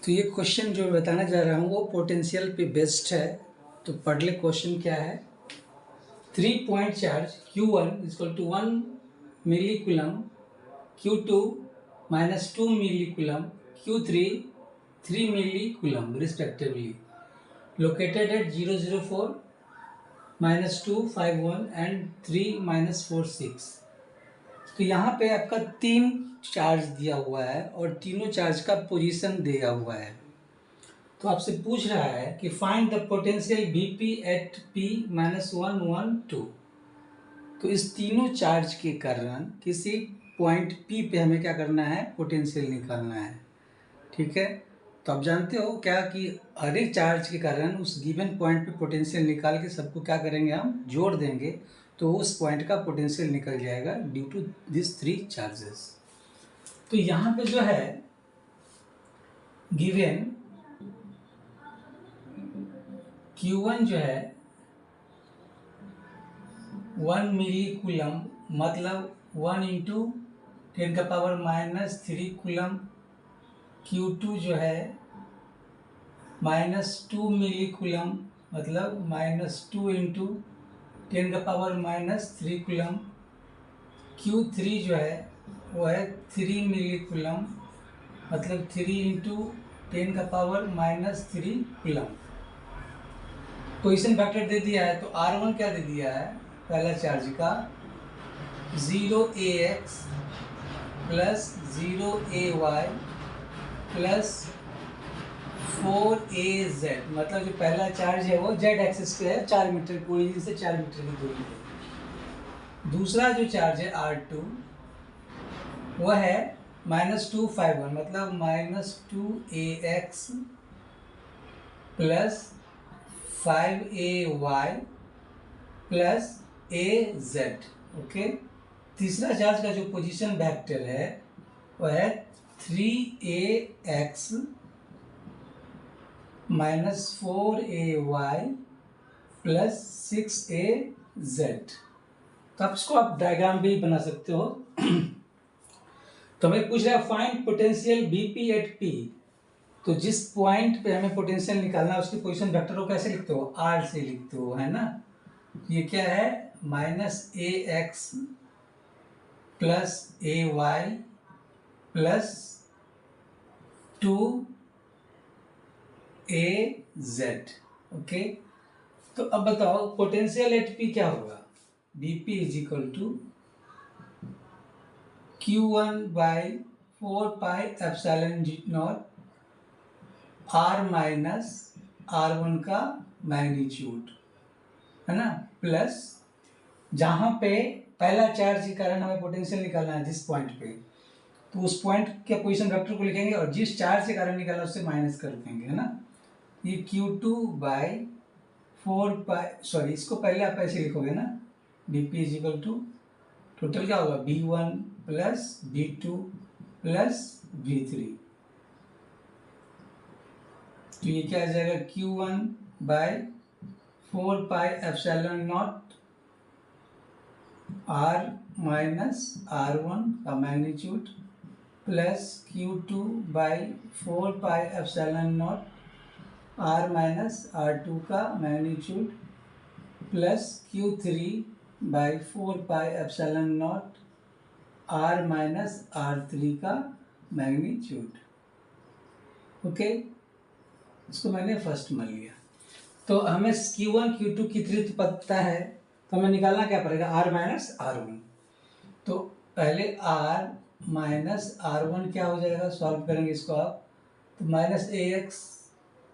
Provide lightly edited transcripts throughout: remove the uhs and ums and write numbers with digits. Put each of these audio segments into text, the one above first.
तो ये क्वेश्चन जो बताने जा रहा हूँ वो पोटेंशियल पे बेस्ड है। तो पढ़ ले क्वेश्चन क्या है। 3 point charge Q1 equal to 1 milli coulomb, Q2 minus 2 milli coulomb, Q3 3 milli coulomb respectively located at 004 -2 51 and 3 -4 6। तो यहाँ पे आपका 3 चार्ज दिया हुआ है और तीनों चार्ज का पोजीशन दिया हुआ है। तो आपसे पूछ रहा है कि find the potential Vp at P -1 1 2। तो इस तीनों चार्ज के कारण किसी पॉइंट P पे हमें क्या करना है, पोटेंशियल निकालना है। ठीक है, तो आप जानते हो क्या कि हर एक चार्ज के कारण उस गिवन पॉइंट पे पोटेंशियल निकाल के सबको क्या करेंगे, हम जोड़ देंगे तो उस पॉइंट का पोटेंशियल निकल जाएगा ड्यू टू दिस 3 चार्जेस। तो यहाँ पे जो है गिवन Q1 जो है 1 मिली कूलम, मतलब 1 इंटू 10⁻³ कूलम। Q2 जो है -2 मिली कूलम, मतलब -2 इंटू 10⁻³ कूलम। Q3 जो है वो है 3 मिली कूलम, मतलब 3 इंटू 10⁻³ कूलम। पोजीशन फैक्टर दे दिया है तो R1 क्या दे दिया है, पहला चार्ज का 0AX plus 0AY plus 4AZ, मतलब जो पहला चार्ज है वो Z एक्सिस पे है, 4 मीटर की ओरिजिन से 4 मीटर की दूरी पे। दूसरा जो चार्ज है R2 वह है -251, मतलब -2AX plus 5AY plus AZ। Okay, तीसरा चार्ज का जो पोजीशन वेक्टर है वह है 3AX -4AY प्लस 6AZ। तो आप इसको आप डायग्राम भी बना सकते हो। तो हमें पूछ रहा है find potential Vp at P। तो जिस पॉइंट पे हमें पोटेंशियल निकालना है उसकी पोजीशन वेक्टर को कैसे लिखते हो, R से लिखते हो, है ना। ये क्या है, -AX plus AY plus 2AZ। Okay, तो अब बताओ पोटेंशियल एट P क्या होगा। Vp is equal to Q1/4πε0 R minus R1 का मैग्नीट्यूड, है ना, प्लस जहाँ पे पहला चार्ज के कारण हमें पोटेंशियल निकालना है जिस पॉइंट पे, तो उस पॉइंट के पोजीशन वेक्टर को लिखेंगे और जिस चार्ज के कारण निकालना उससे माइनस कर देंगे, है ना। ये Q2/4π, सॉरी इसको पहले आप ऐसे लिखोगे ना, Vp is equal to total क्या होगा V1 plus V2 plus V3। तो ये क्या आ जाएगा Q1/4πε0 R माइनस R1 का magnitude plus Q2/4πε0 R minus R2 का magnitude plus Q3/4πε0 R minus R3 का मैग्नीट्यूड। ओके, इसको मैंने फर्स्ट मान लिया। तो हमें Q1 Q2 Q3 तो पता है, तो हमें निकालना क्या पड़ेगा, R माइनस R1। तो पहले R माइनस R1 क्या हो जाएगा, सॉल्व करेंगे इसको आप, तो -AX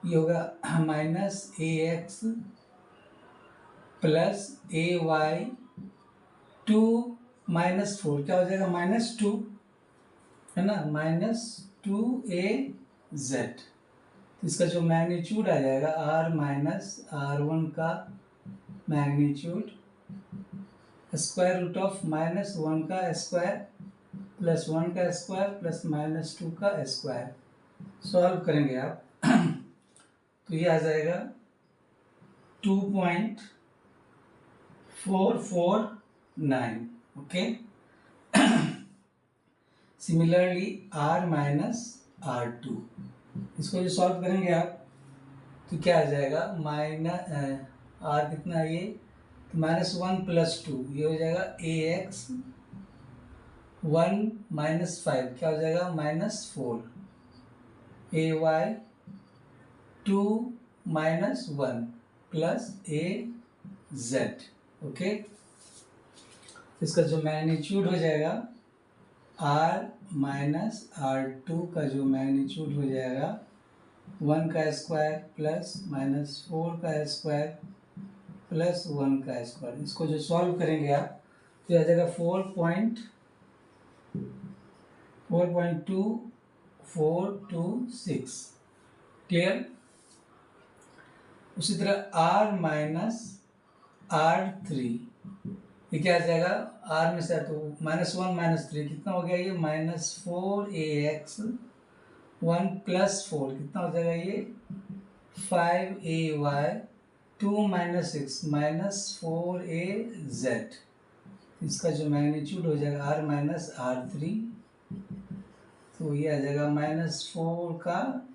ये होगा -AX प्लस AY 2 -4 क्या हो जाएगा -2, है ना, -2AZ। तो इसका जो मैग्नीट्यूड आ जाएगा R माइनस R1 का मैग्नीट्यूड स्क्वायर रूट ऑफ -1 का स्क्वायर प्लस 1 का स्क्वायर प्लस -2 का स्क्वायर। सॉल्व करेंगे आप तो ये आ जाएगा 2.449। Okay, similarly R minus R2 इसको जो सॉल्व करेंगे आप तो क्या आ जाएगा, माइनस आर कितना है ये, तो -1 + 2 ये हो जाएगा ax 1 - 5 क्या हो जाएगा -4, ay 2 - 1 प्लस az। ओके, इसका जो मैग्नीट्यूड हो जाएगा r - r2 का जो मैग्नीट्यूड हो जाएगा 1 का स्क्वायर प्लस -4 का स्क्वायर प्लस 1 का स्क्वायर। इसको जो सॉल्व करेंगे आप तो आ जाएगा 4.2426। क्लियर। उसी तरह r - r3 ये क्या आ जाएगा, r में से तो -1 - 3 कितना हो गया ये, -4ax 1 + 4 कितना हो जाएगा ये 5ay 2 - 6 -4az। इसका जो मैग्नीट्यूड हो जाएगा r - r3 तो ये आ जाएगा -4 का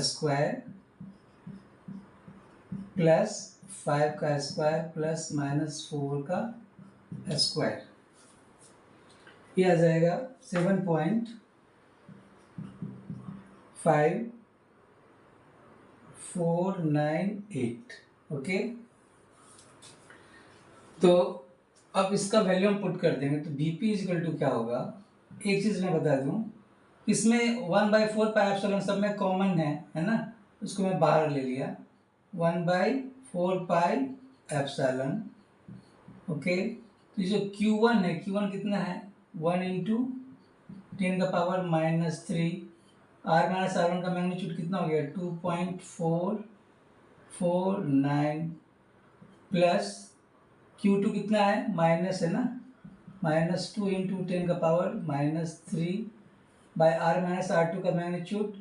स्क्वायर प्लस 5 का स्क्वायर प्लस -4 का स्क्वायर। ये आ जाएगा 7.5498। ओके, तो अब इसका वैल्यू हम पुट कर देंगे तो Bp = क्या होगा। एक चीज़ मैं बता दूं, इसमें 1/4πε सब में कॉमन है ना, उसको मैं बाहर ले लिया 1/4πε। ओके, तो जो Q1 है, Q1 कितना है 1 × 10⁻³ r - r1 का मैग्नीट्यूड कितना हो गया 2.449 प्लस Q2 कितना है माइनस है ना, -2 × 10⁻³ बाय r - r2 का मैग्नीट्यूड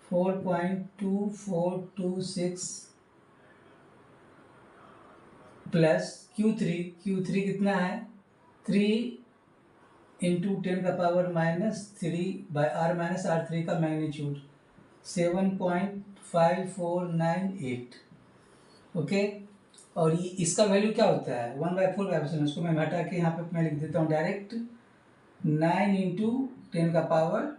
4.2426 प्लस Q3 कितना है 3 × 10⁻³ बाय r - r3 का मैग्नीट्यूड 7.5498। ओके, और ये इसका वैल्यू क्या होता है 1/4πε, उसको मैं हटा के यहाँ पे मैं लिख देता हूँ डायरेक्ट 9 × 10⁸।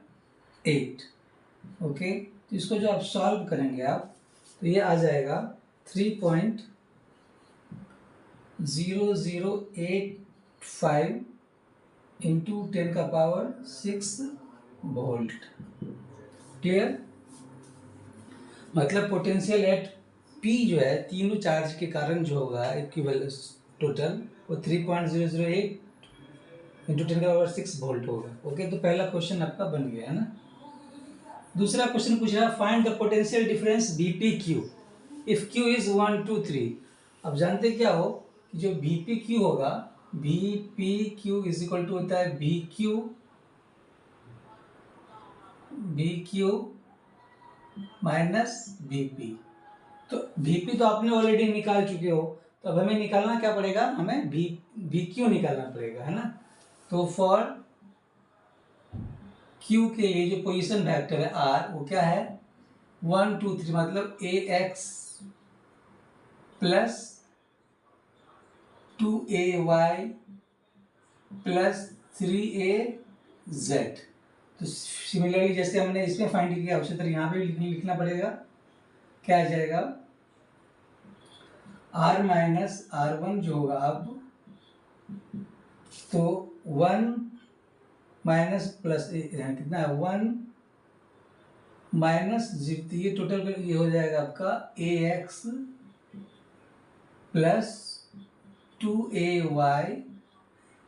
ओके, तो इसको जो आप सॉल्व करेंगे आप तो ये आ जाएगा 3.0085 × 10⁻6 वोल्ट। क्लियर। मतलब पोटेंशियल एट P जो है तीनों चार्ज के कारण जो होगा इक्विवेलेंस टोटल वो 3.008 × 10⁻6 वोल्ट होगा। ओके, तो पहला क्वेश्चन आपका बन गया है ना। दूसरा क्वेश्चन पूछ रहा है find the potential difference BPQ if Q is 1 2 3। अब जानते क्या हो कि जो BPQ होगा, BPQ = होता है BQ माइनस BP। तो BP तो आपने ऑलरेडी निकाल चुके हो, तो अब हमें निकालना क्या पड़ेगा, हमें BQ निकालना पड़ेगा, है ना। तो फॉर Q के लिए जो पोजीशन वेक्टर है R वो क्या है 1 2 3, मतलब AX plus 2AY plus 3AZ। तो सिमिलरली जैसे हमने इसमें फाइंड किया उसी तरह यहाँ पे लिखना पड़ेगा। क्या आ जाएगा R - R1 जो होगा अब तो 1 माइनस प्लस कितना है 1 माइनस ये टोटल ये हो जाएगा आपका AX प्लस 2AY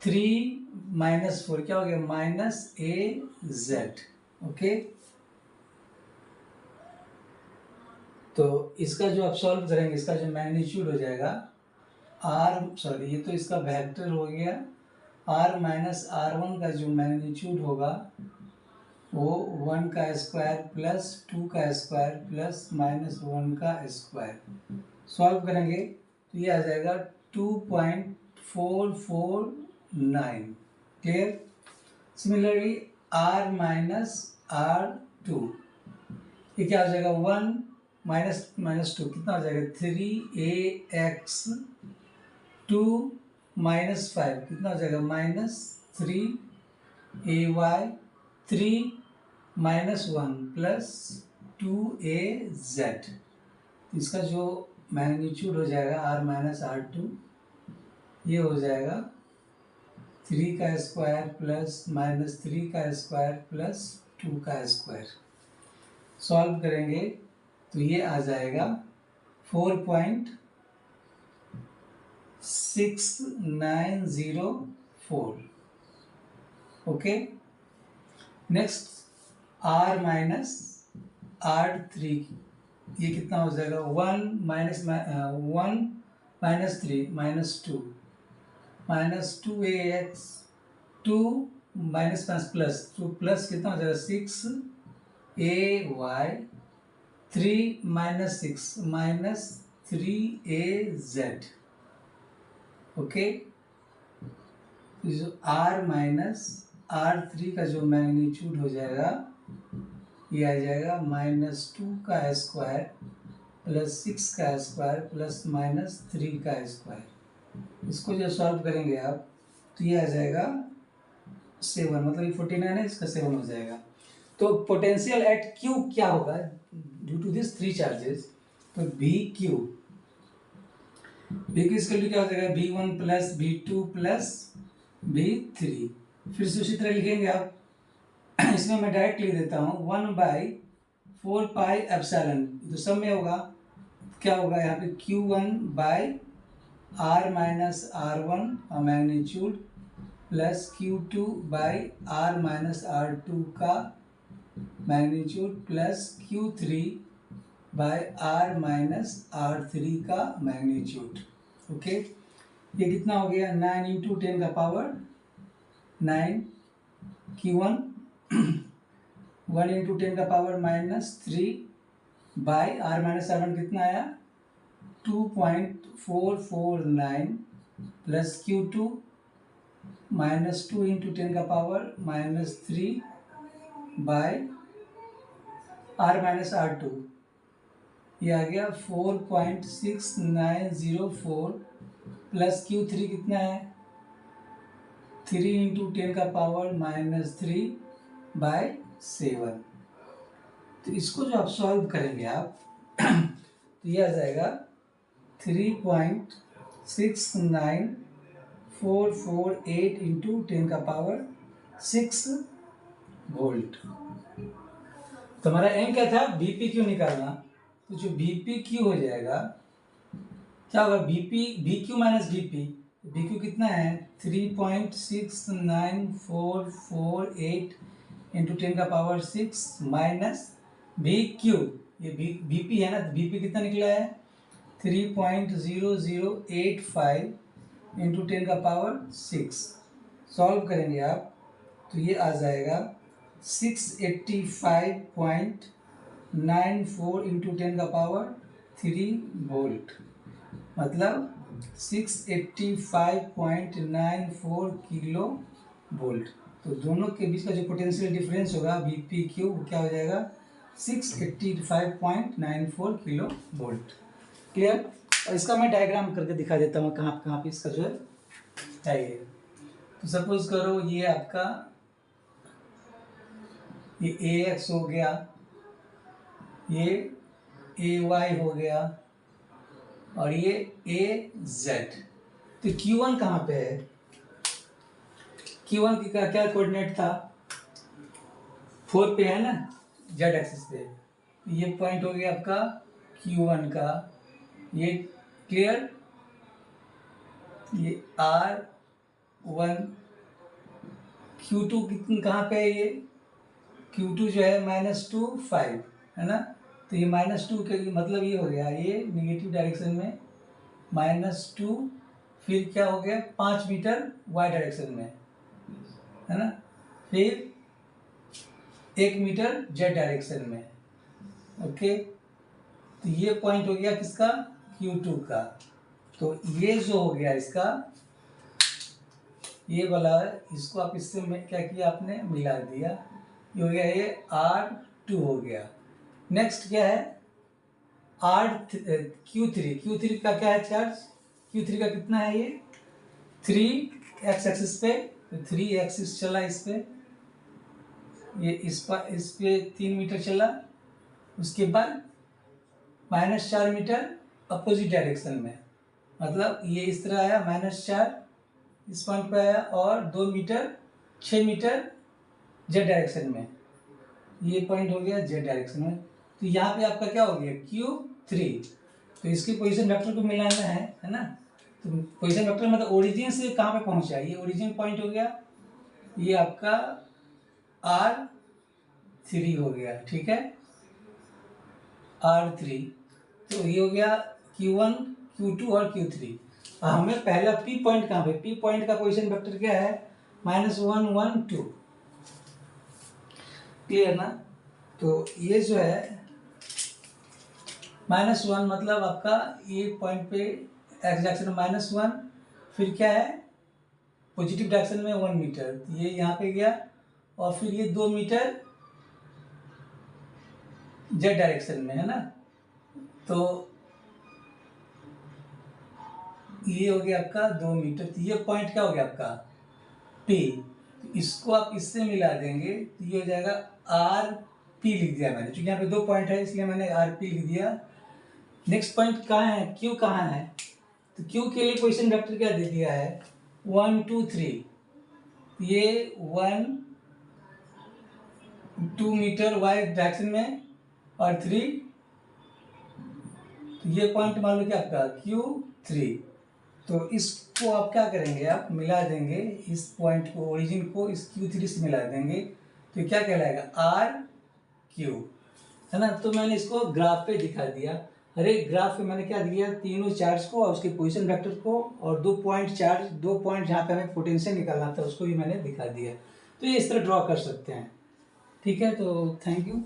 3 - 4 क्या हो गया -AZ। ओके, तो इसका जो आप सॉल्व करेंगे इसका जो मैग्नीट्यूड हो जाएगा ये तो इसका वेक्टर हो गया R - R1 का जो मैग्नीट्यूड होगा वो 1 का स्क्वायर प्लस 2 का स्क्वायर प्लस -1 का स्क्वायर। सॉल्व करेंगे तो ये आ जाएगा 2.449। क्लियर। सिमिलरली R - R2 ये क्या हो जाएगा 1 माइनस माइनस 2 कितना हो जाएगा 3ax 2 माइनस 5 कितना हो जाएगा -3ay 3 माइनस 1 प्लस 2az। इसका जो मैग्नीट्यूड हो जाएगा r माइनस r2 ये हो जाएगा 3 का स्क्वायर प्लस -3 का स्क्वायर प्लस 2 का स्क्वायर। सॉल्व करेंगे तो ये आ जाएगा 4.6904। Okay, next r minus r3 ये कितना हो जाएगा 1 minus 3 -2 -2ax 2 minus plus 2 plus कितना हो जाएगा 6ay 3 माइनस 6 -3az। ओके, जो r माइनस r3 का जो मैग्नीट्यूड हो जाएगा ये आ जाएगा -2 का स्क्वायर प्लस 6 का स्क्वायर प्लस -3 का स्क्वायर। इसको जो सॉल्व करेंगे आप तो ये आ जाएगा 7, मतलब ये 49 है, इसका 7 हो जाएगा। तो पोटेंशियल एट क्यू क्या होगा ड्यू टू दिस 3 चार्जेस, तो वी क्यू इसके लिए क्या हो जाएगा V1 plus V2 plus V3। फिर से उसी तरह लिखेंगे आप, इसमें मैं डायरेक्ट लिख देता हूँ 1/4 पाई एप्सिलॉन, तो सब में होगा क्या होगा यहाँ पे Q1 by R minus R1 का magnitude plus Q2 by R minus R2 का magnitude plus Q3 by R minus R3 का मैग्नीट्यूड। ओके, ये कितना हो गया 9 इंटू 10 का पावर 9 Q1 1 इंटू 10 का power -3 by R minus R1 कितना आया 2.449 प्लस Q2 -2 इंटू 10 का power -3 by R minus R2 ये आ गया 4.6904 प्लस Q3 कितना है 3 इंटू 10 का पावर -3 बाई 7। तो इसको जो आप सॉल्व करेंगे आप तो ये आ जाएगा 3.69448 इंटू 10 का पावर 6 वोल्ट। तो हमारा एम क्या था बीपी क्यू निकालना, तो जो बीपी क्यू हो जाएगा क्या होगा BP BQ minus BP, BQ कितना है 3.69448 इंटू 10 का पावर 6 माइनस बीक्यू, ये बीपी है ना, तो बीपी कितना निकला है 3.0085 इंटू 10 का पावर 6। सॉल्व करेंगे आप तो ये आ जाएगा 685.94 इंटू 10 का पावर 3 वोल्ट, मतलब 685.94 किलो वोल्ट। तो दोनों के बीच का जो पोटेंशियल डिफरेंस होगा बी पी क्यू क्या हो जाएगा 685.94 किलो वोल्ट। क्लियर? और इसका मैं डायग्राम करके दिखा देता हूँ कहाँ पे इसका जो है ये। तो सपोज करो ये आपका ये AX हो गया, ये AY हो गया और ये AZ। तो Q1 कहाँ पे है, Q1 की क्या कोऑर्डिनेट था 4 पे है ना, Z एक्सिस पे। ये पॉइंट हो गया आपका Q1 का, ये क्लियर, ये R1। Q2 कहाँ पे है, ये Q2 जो है -2 5 है ना, तो ये -2 के मतलब ये हो गया ये निगेटिव डायरेक्शन में -2, फिर क्या हो गया 5 मीटर y डायरेक्शन में है ना, फिर 1 मीटर z डायरेक्शन में। ओके, तो ये पॉइंट हो गया किसका Q2 का। तो ये जो हो गया इसका ये वाला, इसको आप इससे क्या किया आपने मिला दिया, ये हो गया ये R2 हो गया। नेक्स्ट क्या है आर Q3 का क्या है चार्ज, Q3 का कितना है ये 3x एक्सिस पे, तो 3 एक्सिस चला इस पे, ये इस पे 3 मीटर चला, उसके बाद -4 मीटर अपोजिट डायरेक्शन में, मतलब ये इस तरह आया -4 इस पॉइंट पे आया, और 2 मीटर 6 मीटर जेड डायरेक्शन में, ये पॉइंट हो गया जेड डायरेक्शन में। तो यहाँ पे आपका क्या हो गया Q3, तो इसकी पोजीशन वेक्टर को मिलाना है ना। तो पोजीशन वेक्टर मतलब ओरिजिन से कहाँ पे पहुँचा, ये ओरिजिन पॉइंट हो गया, ये आपका R3 हो गया, ठीक है R3। तो ये हो गया Q1 Q2 और Q3। हमें पहला P पॉइंट कहाँ पे, P पॉइंट का पोजीशन वेक्टर क्या है -1 1 2, क्लियर ना। तो ये जो है -1 मतलब आपका ये पॉइंट पे एक्स डायरेक्शन में -1, फिर क्या है पॉजिटिव डायरेक्शन में 1 मीटर, तो ये यहाँ पे गया, और फिर ये 2 मीटर जेड डायरेक्शन में है ना। तो ये हो गया आपका 2 मीटर, तो ये पॉइंट क्या हो गया आपका P, तो इसको आप इससे मिला देंगे तो ये हो जाएगा RP लिख दिया मैंने, क्योंकि यहाँ पे 2 पॉइंट है इसलिए मैंने RP लिख दिया। नेक्स्ट पॉइंट कहाँ है Q कहाँ है, तो Q के लिए पोजीशन वेक्टर क्या दे दिया है 1 2 3, ये 1 2 मीटर y डायरेक्शन में और 3, तो ये पॉइंट मान लो कि आपका Q3। तो इसको आप क्या करेंगे आप मिला देंगे इस पॉइंट को, ओरिजिन को इस Q3 से मिला देंगे, तो क्या कहलाएगा RQ, है ना। तो मैंने इसको ग्राफ पे दिखा दिया, हर एक ग्राफ पे मैंने क्या दिया तीनों चार्ज को और उसके पोजीशन वेक्टर को, और 2 पॉइंट चार्ज 2 पॉइंट जहाँ पे हमें पोटेंशियल निकालना था उसको भी मैंने दिखा दिया। तो ये इस तरह ड्रॉ कर सकते हैं, ठीक है। तो थैंक यू।